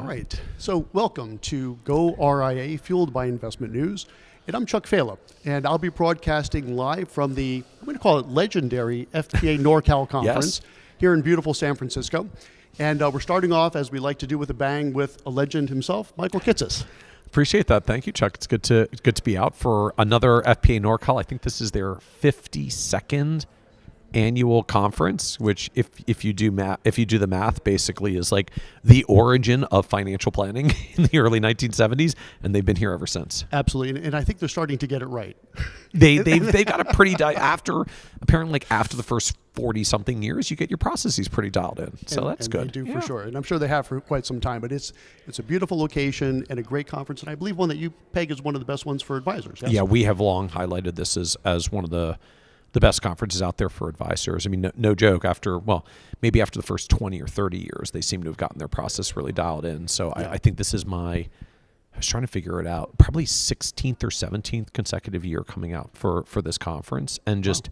All right. So welcome to goRIA, fueled by investment news. And I'm Chuck Fala, and I'll be broadcasting live from the, I'm going to call it legendary FPA NorCal conference here in beautiful San Francisco. And we're starting off, as we like to do, with a bang with a legend himself, Michael Kitces. Appreciate that. Thank you, Chuck. It's good to be out for another FPA NorCal. I think this is their 52nd annual conference, which if you do the math, basically is like the origin of financial planning in the early 1970s, and they've been here ever since. Absolutely, and I think they're starting to get it right. They got a pretty after the first 40 something years, you get your processes pretty dialed in. So that's good. They do for sure, and I'm sure they have for quite some time. But it's a beautiful location and a great conference, and I believe one that you peg as one of the best ones for advisors. Yes? Yeah, we have long highlighted this as one of the best conferences out there for advisors. I mean, no joke, maybe after the first 20 or 30 years, they seem to have gotten their process really dialed in. So yeah. I think this is I was trying to figure it out, probably 16th or 17th consecutive year coming out for this conference. And just,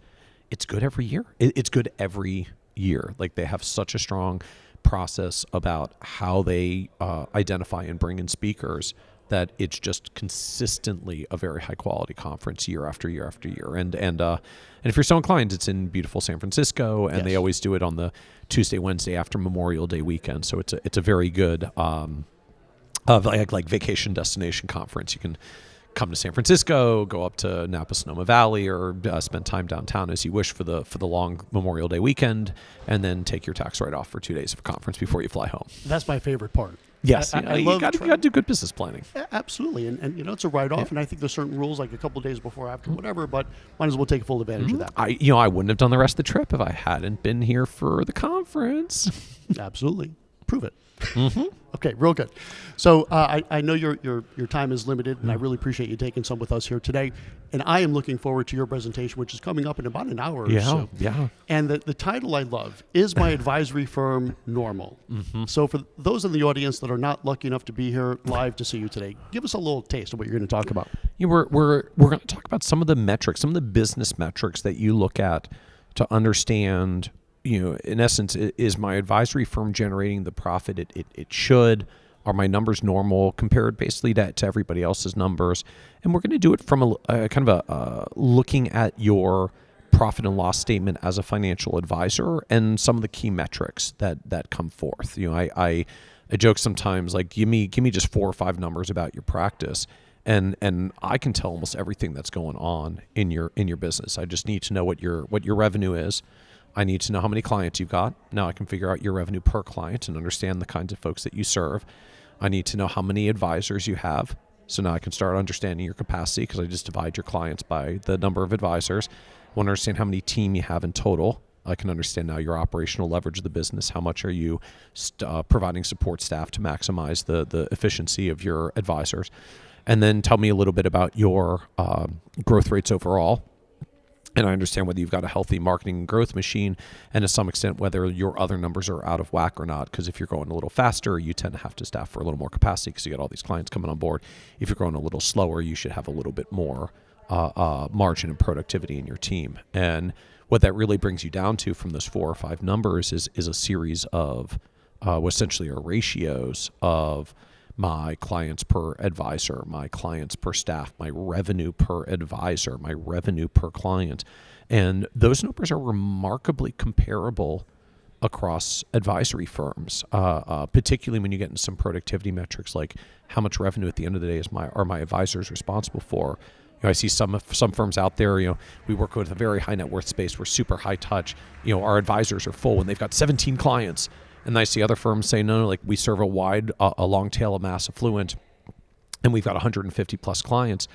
It's good every year. It's good every year. Like, they have such a strong process about how they identify and bring in speakers that it's just consistently a very high quality conference year after year after year. And if you're so inclined, it's in beautiful San Francisco, and they always do it on the Tuesday, Wednesday after Memorial Day weekend. So it's a very good like vacation destination conference. You can come to San Francisco, go up to Napa Sonoma Valley, or spend time downtown as you wish for the long Memorial Day weekend, and then take your tax write-off for 2 days of conference before you fly home. That's my favorite part. Yes, you got to do good business planning. Absolutely, and it's a write-off, and I think there's certain rules, like a couple of days before, after, whatever, but might as well take full advantage of that. I wouldn't have done the rest of the trip if I hadn't been here for the conference. Absolutely. Prove it. Okay, real good. So I know your time is limited, and I really appreciate you taking some with us here today. And I am looking forward to your presentation, which is coming up in about an hour or so. Yeah. And the title I love is My Advisory Firm Normal. So for those in the audience that are not lucky enough to be here live to see you today, give us a little taste of what you're going to talk about. Yeah, we're going to talk about some of the metrics, some of the business metrics that you look at to understand. In essence, is my advisory firm generating the profit it should? Are my numbers normal compared basically to everybody else's numbers? And we're going to do it from a kind of a looking at your profit and loss statement as a financial advisor and some of the key metrics that come forth. I joke sometimes, like, give me just 4 or 5 numbers about your practice, and I can tell almost everything that's going on in your business. I just need to know what your revenue is. I need to know how many clients you've got. Now I can figure out your revenue per client and understand the kinds of folks that you serve. I need to know how many advisors you have. So now I can start understanding your capacity, because I just divide your clients by the number of advisors. I want to understand how many team you have in total. I can understand now your operational leverage of the business. How much are you providing support staff to maximize the efficiency of your advisors? And then tell me a little bit about your growth rates overall. And I understand whether you've got a healthy marketing and growth machine, and to some extent whether your other numbers are out of whack or not. Because if you're going a little faster, you tend to have to staff for a little more capacity because you got all these clients coming on board. If you're growing a little slower, you should have a little bit more margin and productivity in your team. And what that really brings you down to from those 4 or 5 numbers is a series of essentially are ratios of my clients per advisor, my clients per staff, my revenue per advisor, my revenue per client. And those numbers are remarkably comparable across advisory firms, particularly when you get into some productivity metrics, like how much revenue at the end of the day are my advisors responsible for. I see some firms out there, we work with a very high net worth space. We're super high touch. Our advisors are full and they've got 17 clients. And I see other firms say, no, like, we serve a long tail of mass affluent, and we've got 150 plus clients.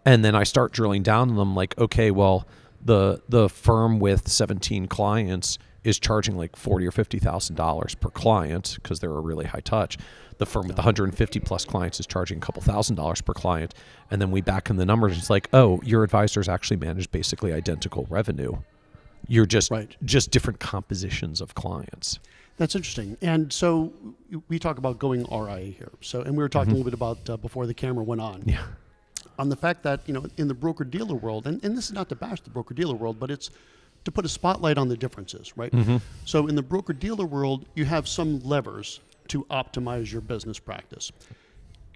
And then I start drilling down on them, like, okay, well, the firm with 17 clients is charging like $40,000 or $50,000 per client because they're a really high touch. The firm with 150 plus clients is charging a couple $1,000s per client. And then we back in the numbers. It's like, oh, your advisors actually manage basically identical revenue. You're just different compositions of clients. That's interesting. And so we talk about going RIA here. So, and we were talking a little bit about before the camera went on. Yeah. On the fact that, in the broker-dealer world, and this is not to bash the broker-dealer world, but it's to put a spotlight on the differences, right? So in the broker-dealer world, you have some levers to optimize your business practice.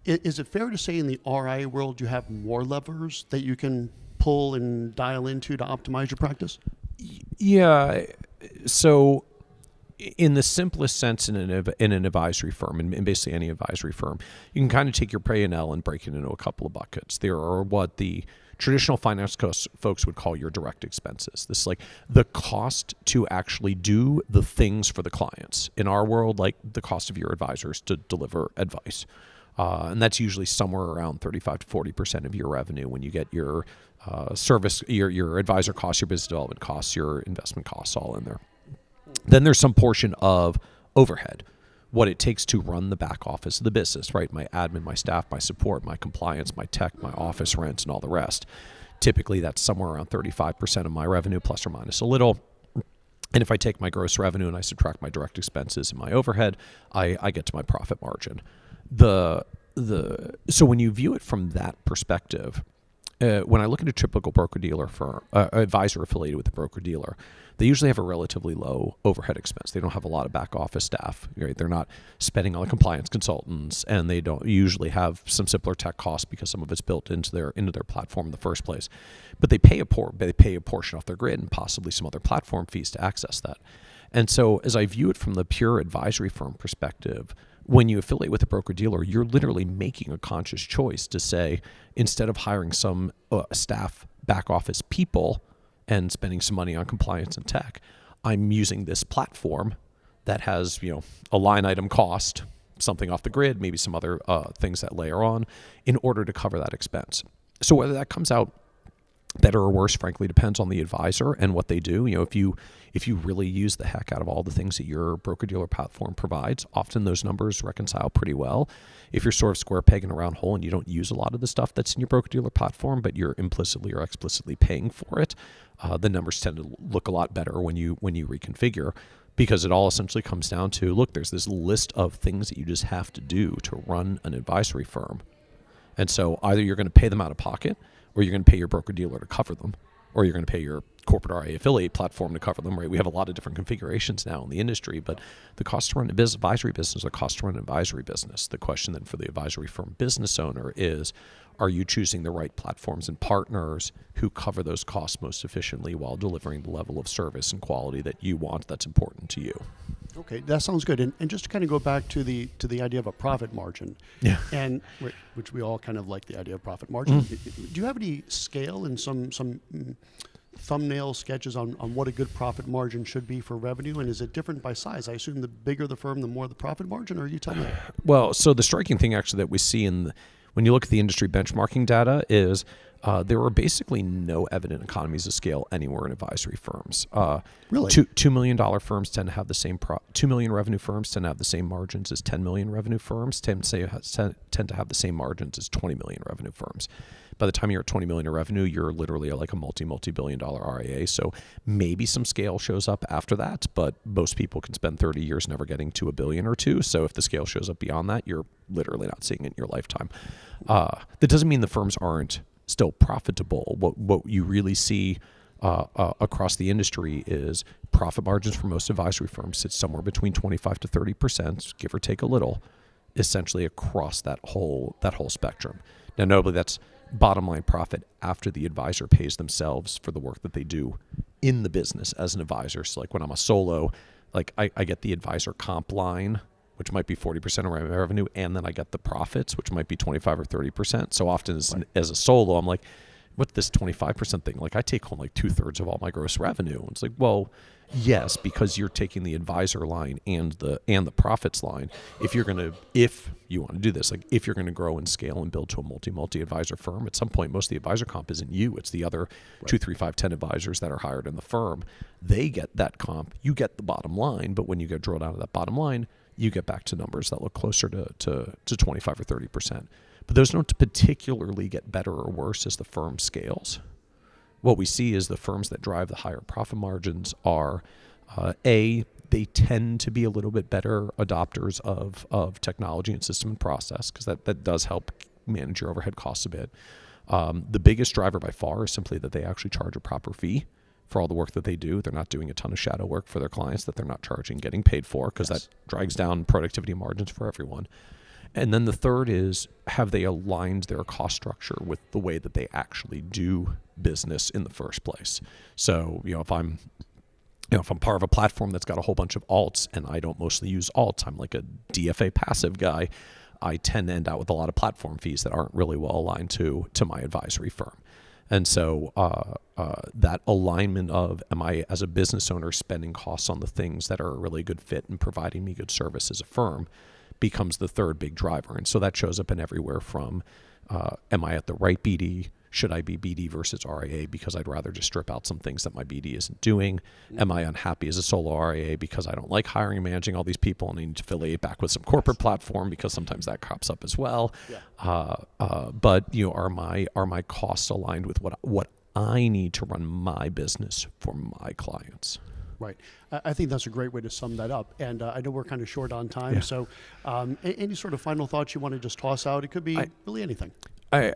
Is it fair to say in the RIA world you have more levers that you can pull and dial into to optimize your practice? Yeah. So in the simplest sense, in an advisory firm, and basically any advisory firm, you can kind of take your P&L and break it into a couple of buckets. There are what the traditional finance folks would call your direct expenses. This is like the cost to actually do the things for the clients. In our world, like the cost of your advisors to deliver advice. And that's usually somewhere around 35 to 40% of your revenue when you get your service, your advisor costs, your business development costs, your investment costs all in there. Then there's some portion of overhead, what it takes to run the back office of the business, right? My admin, my staff, my support, my compliance, my tech, my office rents, and all the rest. Typically, that's somewhere around 35% of my revenue, plus or minus a little. And if I take my gross revenue and I subtract my direct expenses and my overhead, I get to my profit margin. So when you view it from that perspective, when I look at a typical broker-dealer firm, advisor affiliated with a broker-dealer, they usually have a relatively low overhead expense. They don't have a lot of back office staff. Right? They're not spending on compliance consultants, and they don't usually have some simpler tech costs because some of it's built into their platform in the first place. But they pay a portion off their grid and possibly some other platform fees to access that. And so as I view it from the pure advisory firm perspective, when you affiliate with a broker-dealer, you're literally making a conscious choice to say, instead of hiring some staff back office people and spending some money on compliance and tech, I'm using this platform that has, a line item cost, something off the grid, maybe some other things that layer on, in order to cover that expense. So whether that comes out better or worse, frankly, depends on the advisor and what they do. If you really use the heck out of all the things that your broker-dealer platform provides, often those numbers reconcile pretty well. If you're sort of square peg in a round hole and you don't use a lot of the stuff that's in your broker-dealer platform, but you're implicitly or explicitly paying for it, the numbers tend to look a lot better when you reconfigure, because it all essentially comes down to, look, there's this list of things that you just have to do to run an advisory firm. And so either you're going to pay them out of pocket, or you're going to pay your broker-dealer to cover them, or you're going to pay your corporate RIA affiliate platform to cover them, right? We have a lot of different configurations now in the industry, but the cost to run an advisory business, the cost to run an advisory business. The question then for the advisory firm business owner is, are you choosing the right platforms and partners who cover those costs most efficiently while delivering the level of service and quality that you want that's important to you? Okay, that sounds good. And just to kind of go back to the idea of a profit margin, and which we all kind of like the idea of profit margin. Do you have any scale and some thumbnail sketches on what a good profit margin should be for revenue? And is it different by size? I assume the bigger the firm, the more the profit margin, or you tell me? Well, so the striking thing actually that we see when you look at the industry benchmarking data is there are basically no evident economies of scale anywhere in advisory firms. Really? $2 million firms tend to have the same $2 million revenue firms tend to have the same margins as 10 million revenue firms, tend to have the same margins as 20 million revenue firms. By the time you're at 20 million in revenue, you're literally like a multi-billion dollar RIA. So maybe some scale shows up after that, but most people can spend 30 years never getting to $1 billion or $2 billion. So if the scale shows up beyond that, you're literally not seeing it in your lifetime. That doesn't mean the firms aren't still profitable. What you really see across the industry is profit margins for most advisory firms sit somewhere between 25 to 30%, give or take a little, essentially across that whole spectrum. Now, notably, that's bottom line profit after the advisor pays themselves for the work that they do in the business as an advisor. So like when I'm a solo, like I get the advisor comp line, which might be 40% of my revenue, and then I get the profits, which might be 25 or 30%. So often as a solo, I'm like, what's this 25% thing? Like I take home like 2/3 of all my gross revenue. It's like, well, yes, because you're taking the advisor line and the profits line. If you want to do this, like if you're going to grow and scale and build to a multi advisor firm, at some point, most of the advisor comp isn't you. It's the other 2, 3, 5, 10 advisors that are hired in the firm. They get that comp. You get the bottom line. But when you drill down to that bottom line, you get back to numbers that look closer to 25 or 30%. But those don't particularly get better or worse as the firm scales. What we see is the firms that drive the higher profit margins are, they tend to be a little bit better adopters of technology and system and process, because that does help manage your overhead costs a bit. The biggest driver by far is simply that they actually charge a proper fee for all the work that they do. They're not doing a ton of shadow work for their clients that they're not charging, getting paid for, because that drags down productivity margins for everyone. And then the third is, have they aligned their cost structure with the way that they actually do business in the first place? So, if I'm part of a platform that's got a whole bunch of alts, and I don't mostly use alts, I'm like a DFA passive guy, I tend to end out with a lot of platform fees that aren't really well aligned to my advisory firm. And so that alignment of, am I as a business owner spending costs on the things that are a really good fit and providing me good service as a firm, becomes the third big driver. And so that shows up in everywhere from, am I at the right BD? Should I be BD versus RIA because I'd rather just strip out some things that my BD isn't doing? Am I unhappy as a solo RIA because I don't like hiring and managing all these people and I need to affiliate back with some corporate platform, because sometimes that crops up as well. But are my costs aligned with what I need to run my business for my clients? Right. I think that's a great way to sum that up. And I know we're kind of short on time. So any sort of final thoughts you want to just toss out? It could be really anything. I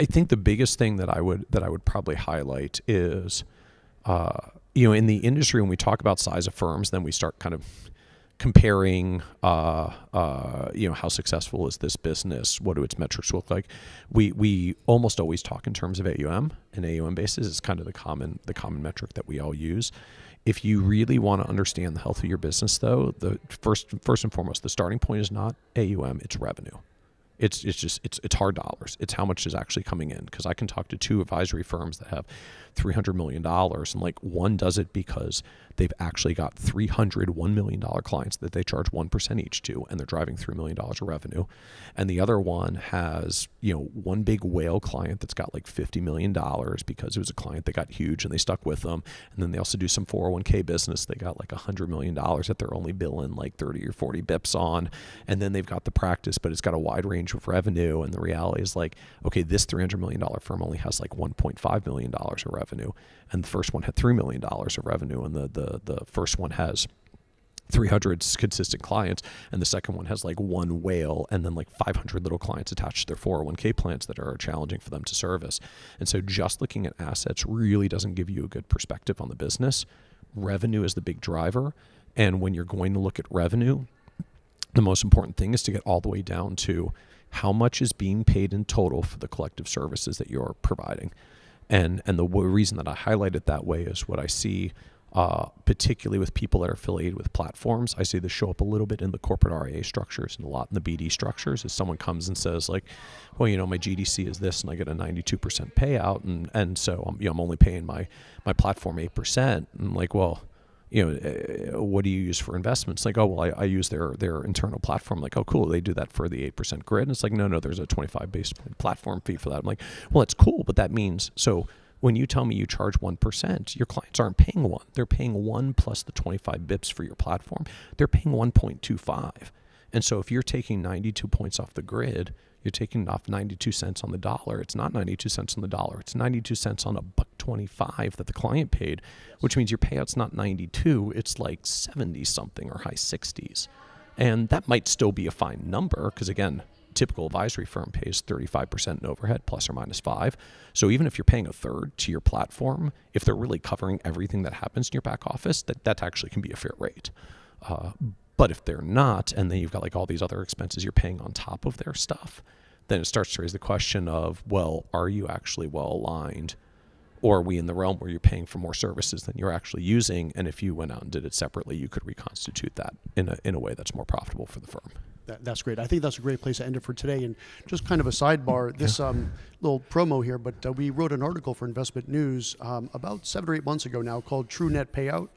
think the biggest thing that I would probably highlight is, in the industry, when we talk about size of firms, then we start kind of comparing, how successful is this business? What do its metrics look like? We almost always talk in terms of AUM, and AUM basis is kind of the common metric that we all use. If you really want to understand the health of your business, though, the first and foremost, the starting point is not AUM, it's revenue. It's hard dollars. It's how much is actually coming in. Because I can talk to two advisory firms that have $300 million, and like one does it because they've actually got 300 $1 million clients that they charge 1% each to, and they're driving $3 million of revenue. And the other one has, one big whale client that's got like $50 million because it was a client that got huge and they stuck with them. And then they also do some 401k business. They got like $100 million that they're only billing like 30 or 40 bips on. And then they've got the practice, but it's got a wide range of revenue. And the reality is like, okay, this $300 million firm only has like $1.5 million of revenue. And the first one had $3 million of revenue. And the first one has 300 consistent clients, and the second one has like one whale and then like 500 little clients attached to their 401k plans that are challenging for them to service. And so just looking at assets really doesn't give you a good perspective on the business. Revenue is the big driver. And when you're going to look at revenue, the most important thing is to get all the way down to how much is being paid in total for the collective services that you're providing. And the reason that I highlight it that way is what I see, particularly with people that are affiliated with platforms. I see this show up a little bit in the corporate RIA structures and a lot in the BD structures. As someone comes and says like, well, my GDC is this and I get a 92% payout, and so I'm only paying my platform 8%. And I'm like, well, what do you use for investments? Like, oh, well, I use their internal platform. Like, oh, cool, they do that for the 8% grid. And it's like, no, there's a 25 basis point platform fee for that. I'm like, well, it's cool, but that means, so when you tell me you charge 1%, your clients aren't paying 1. They're paying 1 plus the 25 bips for your platform. They're paying 1.25. And so if you're taking 92 points off the grid, you're taking off 92 cents on the dollar. It's not 92 cents on the dollar. It's 92 cents on $1.25 that the client paid, which means your payout's not 92. It's like 70 something or high 60s. And that might still be a fine number because, again, typical advisory firm pays 35% in overhead plus or minus 5. So even if you're paying a third to your platform, if they're really covering everything that happens in your back office, that actually can be a fair rate. But if they're not, and then you've got like all these other expenses you're paying on top of their stuff, then it starts to raise the question of, well, are you actually well aligned? Or are we in the realm where you're paying for more services than you're actually using? And if you went out and did it separately, you could reconstitute that in a way that's more profitable for the firm. That's great. I think that's a great place to end it for today. And just kind of a sidebar, this little promo here, but we wrote an article for Investment News about 7 or 8 months ago now called True Net Payout.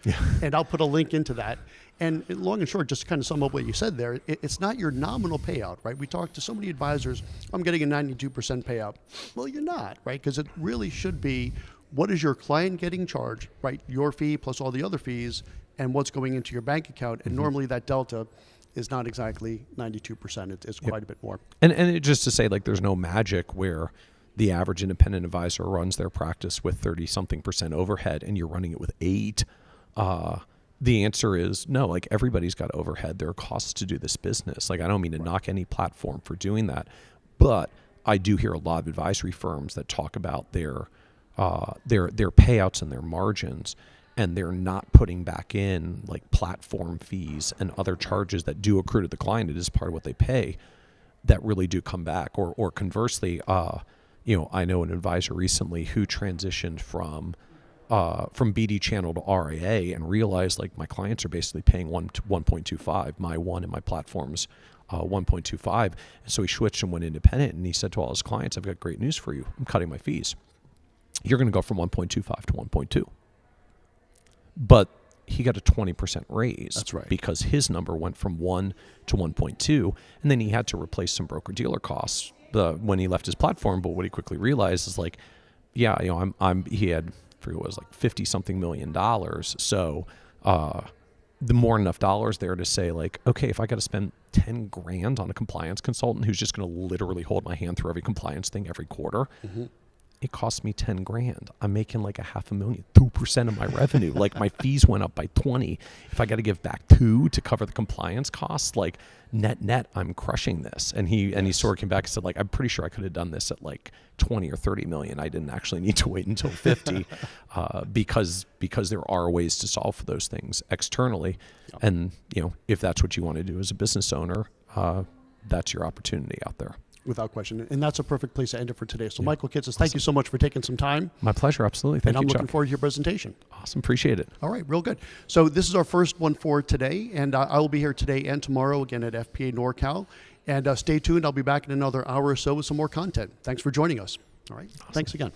And I'll put a link into that. And long and short, just to kind of sum up what you said there, it's not your nominal payout, right? We talked to so many advisors, I'm getting a 92% payout. Well, you're not, right? Because it really should be, what is your client getting charged, right? Your fee plus all the other fees, and what's going into your bank account. And normally that delta is not exactly 92%. It's quite a bit more. And it, just to say, like, there's no magic where the average independent advisor runs their practice with 30-something% overhead and you're running it with 8. The answer is no. Like, everybody's got overhead. There are costs to do this business. Like, I don't mean to knock any platform for doing that, but I do hear a lot of advisory firms that talk about their their payouts and their margins, and they're not putting back in like platform fees and other charges that do accrue to the client. It is part of what they pay that really do come back. Or conversely, I know an advisor recently who transitioned from BD channel to RIA and realized like my clients are basically paying 1.25, my one and my platform's 1.25. And so he switched and went independent, and he said to all his clients, I've got great news for you. I'm cutting my fees. You're going to go from 1.25 to 1.2. But he got a 20% raise. That's right. Because his number went from 1 to 1.2, and then he had to replace some broker-dealer costs when he left his platform. But what he quickly realized is like, yeah, he had, I forget what it was, like $50-something million. So the more enough dollars there to say like, okay, if I got to spend $10,000 on a compliance consultant who's just going to literally hold my hand through every compliance thing every quarter, it cost me $10,000. I'm making like $500,000, 2% of my revenue. Like my fees went up by 20. If I got to give back 2 to cover the compliance costs, like net, I'm crushing this. And he sort of came back and said like, I'm pretty sure I could have done this at like 20 or 30 million. I didn't actually need to wait until 50 because there are ways to solve for those things externally. Yeah. And if that's what you want to do as a business owner, that's your opportunity out there. Without question. And that's a perfect place to end it for today. So Michael Kitces, thank you so much for taking some time. My pleasure. Absolutely. Thank you, And I'm Chuck. looking forward to your presentation. Awesome. Appreciate it. All right. Real good. So this is our first one for today. And I will be here today and tomorrow again at FPA NorCal. And stay tuned. I'll be back in another hour or so with some more content. Thanks for joining us. All right. Awesome. Thanks again.